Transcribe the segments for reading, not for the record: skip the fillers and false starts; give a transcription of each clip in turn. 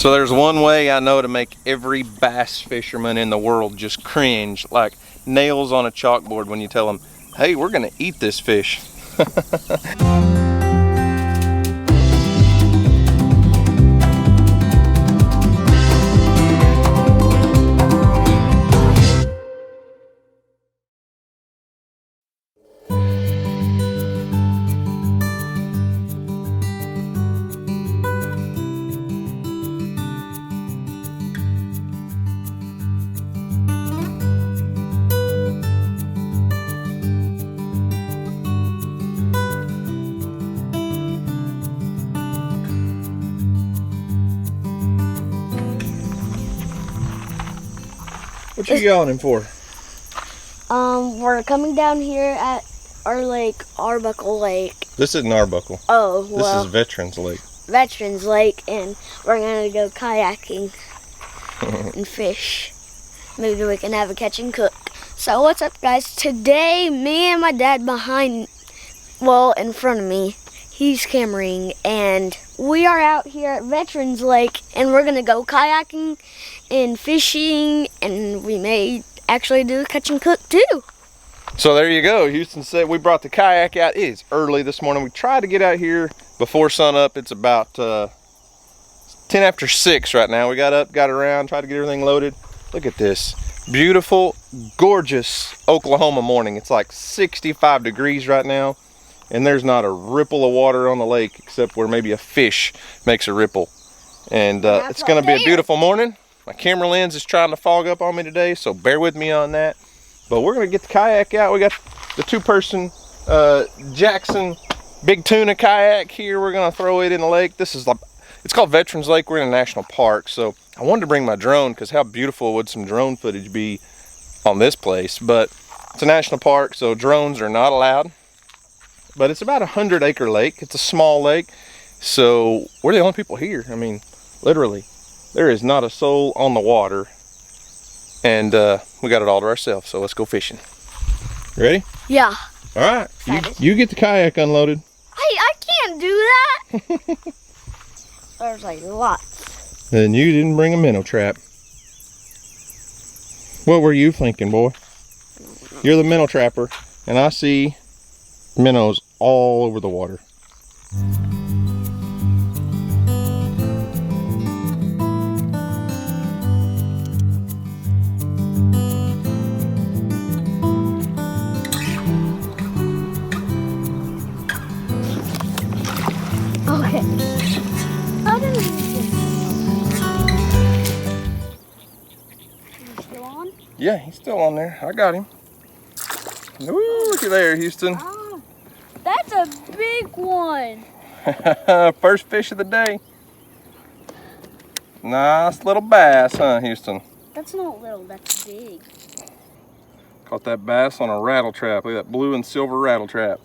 So there's one way I know to make every bass fisherman in the world just cringe like nails on a chalkboard when you tell them, hey, we're gonna eat this fish. What you yelling for? We're coming down here at our lake, Arbuckle Lake. This isn't Arbuckle. Oh, well. This is Veterans Lake. Veterans Lake, and we're gonna go kayaking and fish. Maybe we can have a catch and cook. So what's up, guys? Today, me and my dad in front of me, he's cameraing, and we are out here at Veterans Lake, and we're gonna go kayaking and fishing, and we may actually do a catch and cook too. So there you go. Houston said we brought the kayak out. It is early this morning. We tried to get out here before sunup. It's about 10 after 6 right now. We got up, got around, tried to get everything loaded. Look at this beautiful, gorgeous Oklahoma morning. It's like 65 degrees right now, and there's not a ripple of water on the lake except where maybe a fish makes a ripple. And it's gonna be a beautiful morning. My camera lens is trying to fog up on me today, so bear with me on that. But we're gonna get the kayak out. We got the 2-person Jackson big tuna kayak here. We're gonna throw it in the lake. This is like, it's called Veterans Lake. We're in a national park, so I wanted to bring my drone because how beautiful would some drone footage be on this place? But it's a national park, so drones are not allowed. But it's about a 100-acre lake. It's a small lake, so we're the only people here. I mean, literally. There is not a soul on the water, and we got it all to ourselves, so let's go fishing. Ready? Yeah. All right, you get the kayak unloaded. I can't do that. There's like lots. And you didn't bring a minnow trap. What were you thinking, boy? You're the minnow trapper, and I see minnows all over the water. Okay. How do we still on? Yeah, he's still on there. I got him. Ooh, look at there, Houston. Oh, that's a big one. First fish of the day. Nice little bass, huh, Houston? That's not little, that's big. Caught that bass on a rattle trap. Look at that blue and silver rattle trap.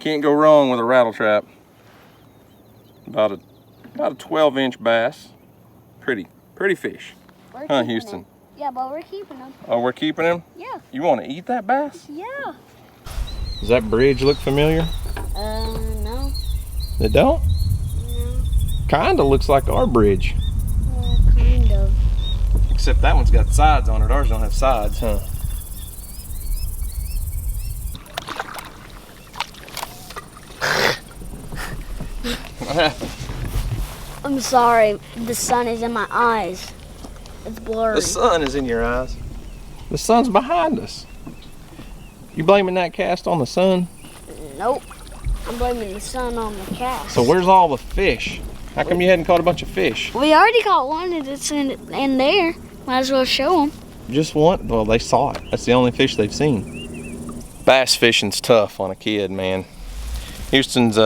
Can't go wrong with a rattle trap. About a 12-inch bass. Pretty fish. Huh, Houston? Yeah, but we're keeping them. Oh, we're keeping him? Yeah. You want to eat that bass? Yeah. Does that bridge look familiar? No. It don't? No. Kinda looks like our bridge. Well, kind of. Except that one's got sides on it. Ours don't have sides, huh? What happened? I'm sorry. The sun is in my eyes. It's blurry. The sun is in your eyes. The sun's behind us. You blaming that cast on the sun? Nope. I'm blaming the sun on the cast. So where's all the fish? How come you hadn't caught a bunch of fish? We already caught one and it's in there. Might as well show them. Just one? Well, they saw it. That's the only fish they've seen. Bass fishing's tough on a kid, man. Houston's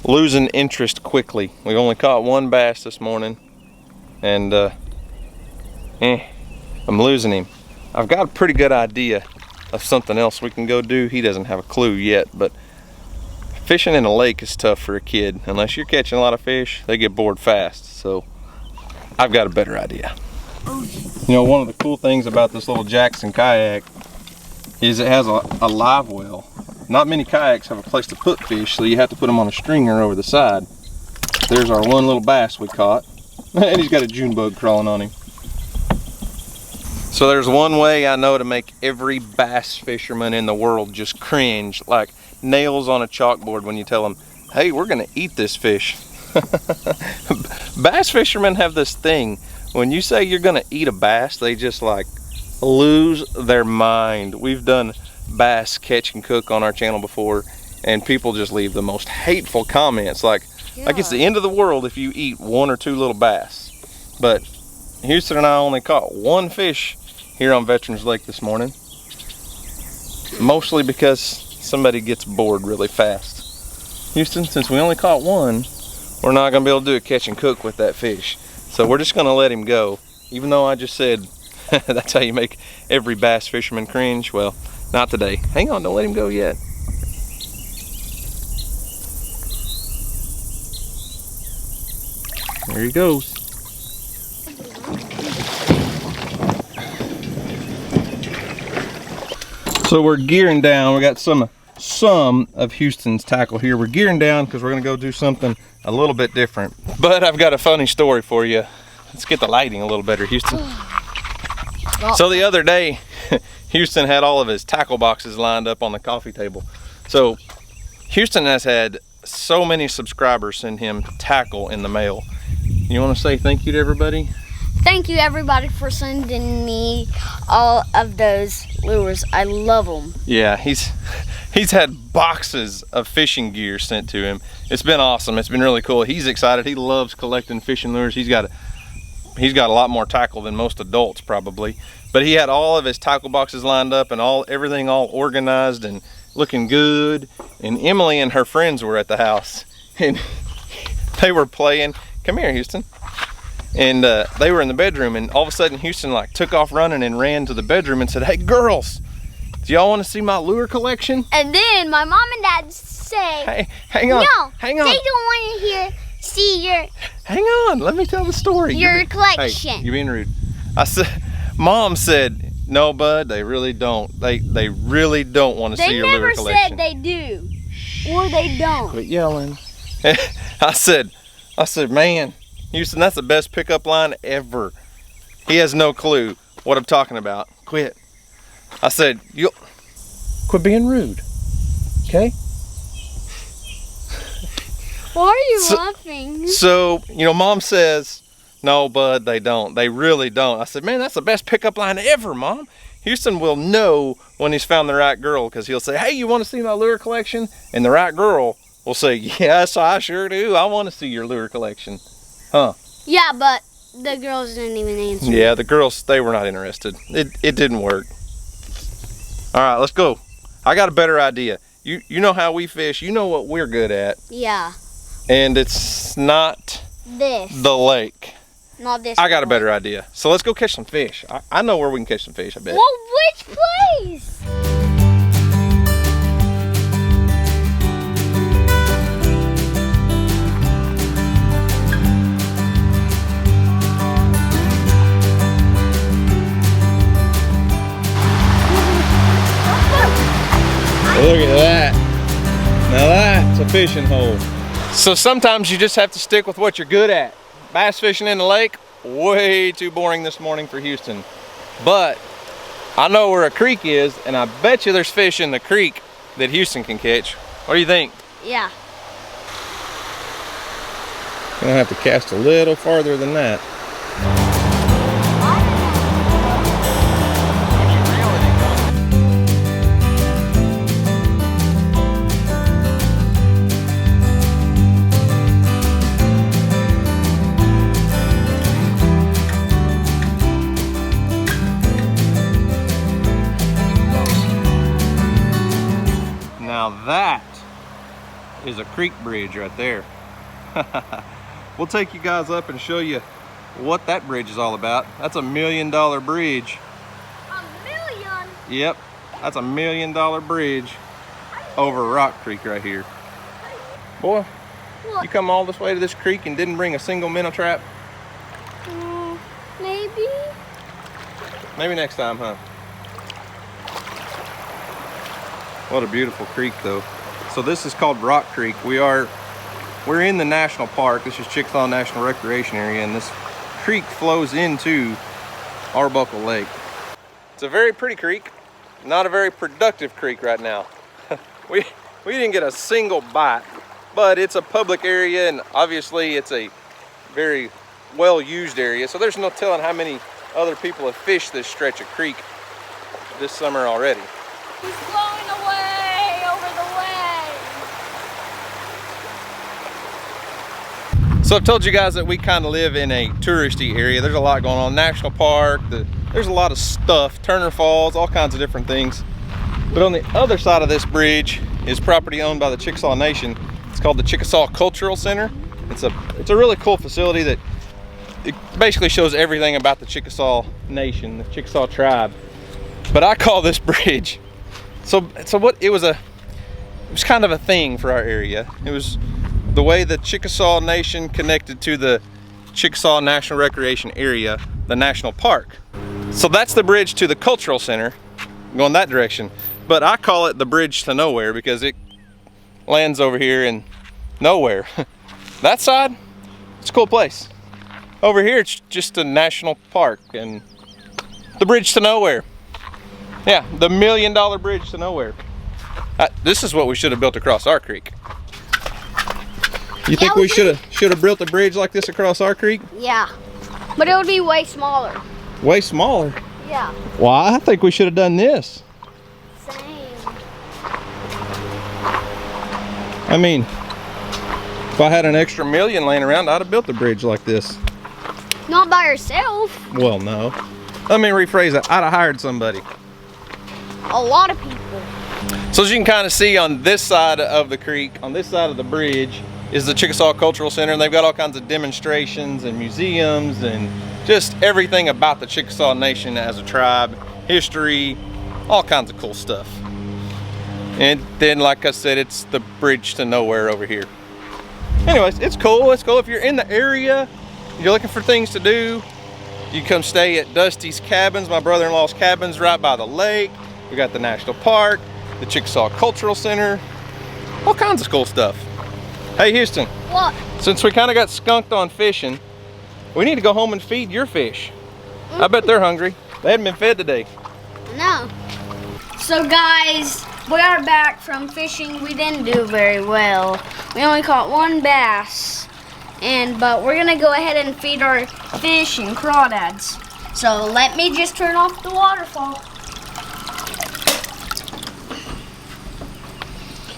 losing interest quickly. We've only caught one bass this morning, and I'm losing him. I've got a pretty good idea of something else we can go do. He doesn't have a clue yet, but fishing in a lake is tough for a kid. Unless you're catching a lot of fish, they get bored fast. So I've got a better idea. You know, one of the cool things about this little Jackson kayak is it has a live well. Not many kayaks have a place to put fish, so you have to put them on a stringer over the side. There's our one little bass we caught. And he's got a June bug crawling on him. So there's one way I know to make every bass fisherman in the world just cringe, like nails on a chalkboard when you tell them, hey, we're gonna eat this fish. Bass fishermen have this thing. When you say you're gonna eat a bass, they just like lose their mind. We've done bass catch and cook on our channel before, and people just leave the most hateful comments, like it's the end of the world if you eat 1 or 2 little bass. But Houston and I only caught 1 fish here on Veterans Lake this morning, mostly because somebody gets bored really fast. Houston, since we only caught 1, we're not gonna be able to do a catch and cook with that fish. So we're just gonna let him go, even though I just said that's how you make every bass fisherman cringe. Well, not today. Hang on, don't let him go yet. There he goes. So we're gearing down. We got some of Houston's tackle here. We're gearing down because we're gonna go do something a little bit different. But I've got a funny story for you. Let's get the lighting a little better, Houston. So the other day, Houston had all of his tackle boxes lined up on the coffee table. So Houston has had so many subscribers send him tackle in the mail. You want to say thank you to everybody? Thank you everybody for sending me all of those lures. I love them. Yeah, he's had boxes of fishing gear sent to him. It's been awesome. It's been really cool. He's excited. He loves collecting fishing lures. He's got a lot more tackle than most adults probably. But he had all of his tackle boxes lined up and everything all organized and looking good. And Emily and her friends were at the house and they were playing. Come here, Houston. And they were in the bedroom, and all of a sudden Houston like took off running and ran to the bedroom and said, hey girls, do y'all want to see my lure collection? And then my mom and dad say, hey, hang on, no, hang on. They don't want to see your hang on, let me tell the story. Your collection. Hey, you're being rude. Mom said, no bud, they really don't. They really don't want to see your lure collection. They never said they do, or they don't. Quit yelling. I said, man, Houston, that's the best pickup line ever. He has no clue what I'm talking about. Quit. I said, you'll quit being rude, okay? Why are you laughing? So, you know, Mom says, no, bud, they don't. They really don't. I said, man, that's the best pickup line ever, Mom. Houston will know when he's found the right girl, because he'll say, hey, you want to see my lure collection? And the right girl will say, yes, I sure do. I want to see your lure collection. Huh? Yeah, but the girls didn't even answer. Yeah, the girls, they were not interested. It didn't work. All right, let's go. I got a better idea. You know how we fish. You know what we're good at. Yeah. And it's not the lake. Not this. I got a better idea. So let's go catch some fish. I know where we can catch some fish, I bet. Well, which place? Look at that. Now that's a fishing hole. So sometimes you just have to stick with what you're good at. Bass fishing in the lake, way too boring this morning for Houston. But I know where a creek is, and I bet you there's fish in the creek that Houston can catch. What do you think? Yeah. Gonna have to cast a little farther than that. Now that is a creek bridge right there. We'll take you guys up and show you what that bridge is all about. That's $1 million bridge. $1 million? Yep, that's $1 million bridge over Rock Creek right here. Boy, what? You come all this way to this creek and didn't bring a single minnow trap? Maybe. Maybe next time, huh? What a beautiful creek though. So this is called Rock Creek. We're in the national park. This is Chickasaw National Recreation Area, and this creek flows into Arbuckle Lake. It's a very pretty creek, not a very productive creek right now. we didn't get a single bite, but it's a public area and obviously it's a very well used area, so there's no telling how many other people have fished this stretch of creek this summer already. He's blowing away over the way. So I've told you guys that we kind of live in a touristy area. There's a lot going on. National Park, there's a lot of stuff, Turner Falls, all kinds of different things. But on the other side of this bridge is property owned by the Chickasaw Nation. It's called the Chickasaw Cultural Center. It's a really cool facility that it basically shows everything about the Chickasaw Nation, the Chickasaw tribe. But I call this bridge, it was kind of a thing for our area. It was the way the Chickasaw Nation connected to the Chickasaw National Recreation Area, the national park. So that's the bridge to the Cultural Center, going that direction. But I call it the bridge to nowhere because it lands over here in nowhere. That side, it's a cool place. Over here, it's just a national park and the bridge to nowhere. Yeah, the $1 million bridge to nowhere. This is what we should have built across our creek. You think we should have built a bridge like this across our creek? Yeah, but it would be way smaller. Way smaller? Yeah. Well, I think we should have done this. Same. I mean, if I had an extra $1 million laying around, I'd have built a bridge like this. Not by yourself. Well, no. Let me rephrase that. I'd have hired somebody. A lot of people. So as you can kind of see on this side of the creek, on this side of the bridge, is the Chickasaw Cultural Center, and they've got all kinds of demonstrations and museums and just everything about the Chickasaw Nation as a tribe, history, all kinds of cool stuff. And then, like I said, it's the bridge to nowhere over here. Anyways, it's cool. It's cool if you're in the area, you're looking for things to do. You come stay at Dusty's Cabins, my brother-in-law's cabins, right by the lake. We got the national park, the Chickasaw Cultural Center, all kinds of cool stuff. Hey Houston. What? Since we kind of got skunked on fishing, we need to go home and feed your fish. I bet they're hungry. They haven't been fed today. No. So guys, we are back from fishing. We didn't do very well. We only caught one bass. But we're gonna go ahead and feed our fish and crawdads. So let me just turn off the waterfall.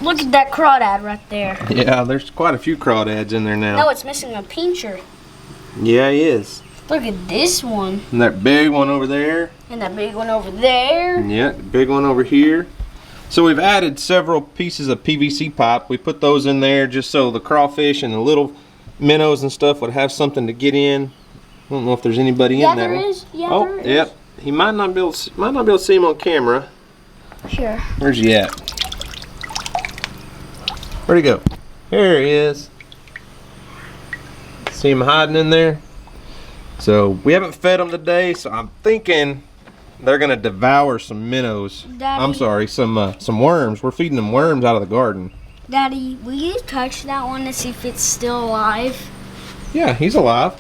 Look at that crawdad right there. Yeah, there's quite a few crawdads in there now. No, it's missing a pincher. Yeah, he is. Look at this one. And that big one over there. And that big one over there. Yeah, the big one over here. So we've added several pieces of PVC pipe. We put those in there just so the crawfish and the little minnows and stuff would have something to get in. I don't know if there's anybody in there. There is. Yeah, oh, there is. Yep. He might not be able to see him on camera. Sure. Where's he at? Where'd he go? Here he is. See him hiding in there? So we haven't fed them today, so I'm thinking they're gonna devour some minnows. Daddy, I'm sorry, some worms. We're feeding them worms out of the garden. Daddy, will you touch that one to see if it's still alive? Yeah, he's alive.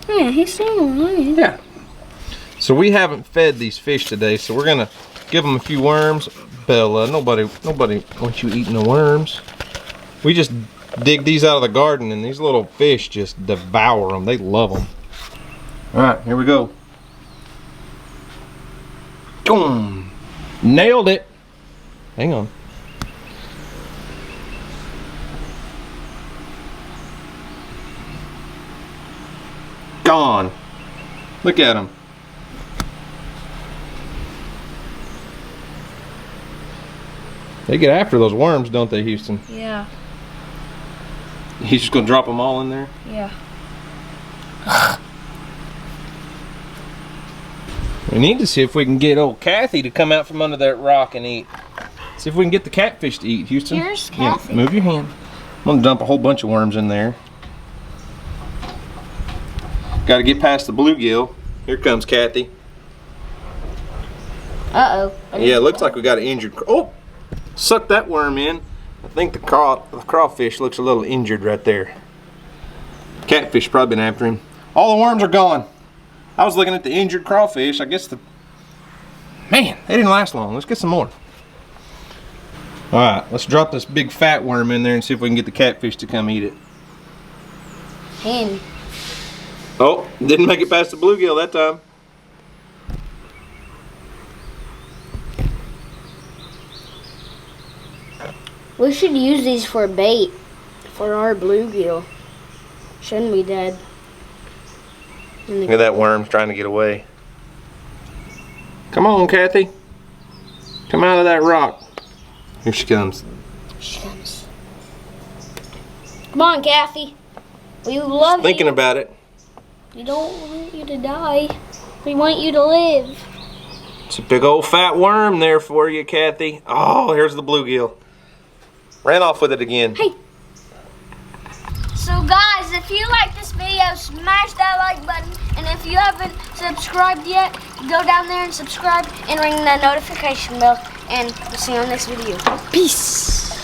Yeah, he's still alive. Yeah. So we haven't fed these fish today, so we're gonna give them a few worms. Bella, nobody wants you eating the worms. We just dig these out of the garden, and these little fish just devour them. They love them. All right, here we go. Boom! Nailed it. Hang on. Gone. Look at them. They get after those worms, don't they, Houston? Yeah. He's just gonna drop them all in there? Yeah. We need to see if we can get old Kathy to come out from under that rock and eat. See if we can get the catfish to eat, Houston. Here's Kathy. Yeah, move your hand. I'm gonna dump a whole bunch of worms in there. Gotta get past the bluegill. Here comes Kathy. Uh-oh. Yeah, it looks like we got an injured. Oh! Suck that worm in. I think the crawfish looks a little injured right there. Catfish probably been after him. All the worms are gone. I was looking at the injured crawfish. I guess man, they didn't last long. Let's get some more. All right, let's drop this big fat worm in there and see if we can get the catfish to come eat it. Oh, didn't make it past the bluegill that time. We should use these for bait for our bluegill. Shouldn't we, Dad? Look at that worm trying to get away. Come on, Kathy. Come out of that rock. Here she comes. She comes. Come on, Kathy. We love you. Thinking about it. We don't want you to die. We want you to live. It's a big old fat worm there for you, Kathy. Oh, here's the bluegill. Ran off with it again. Hey. So guys, if you like this video, smash that like button. And if you haven't subscribed yet, go down there and subscribe and ring that notification bell. And we'll see you on the next video. Peace.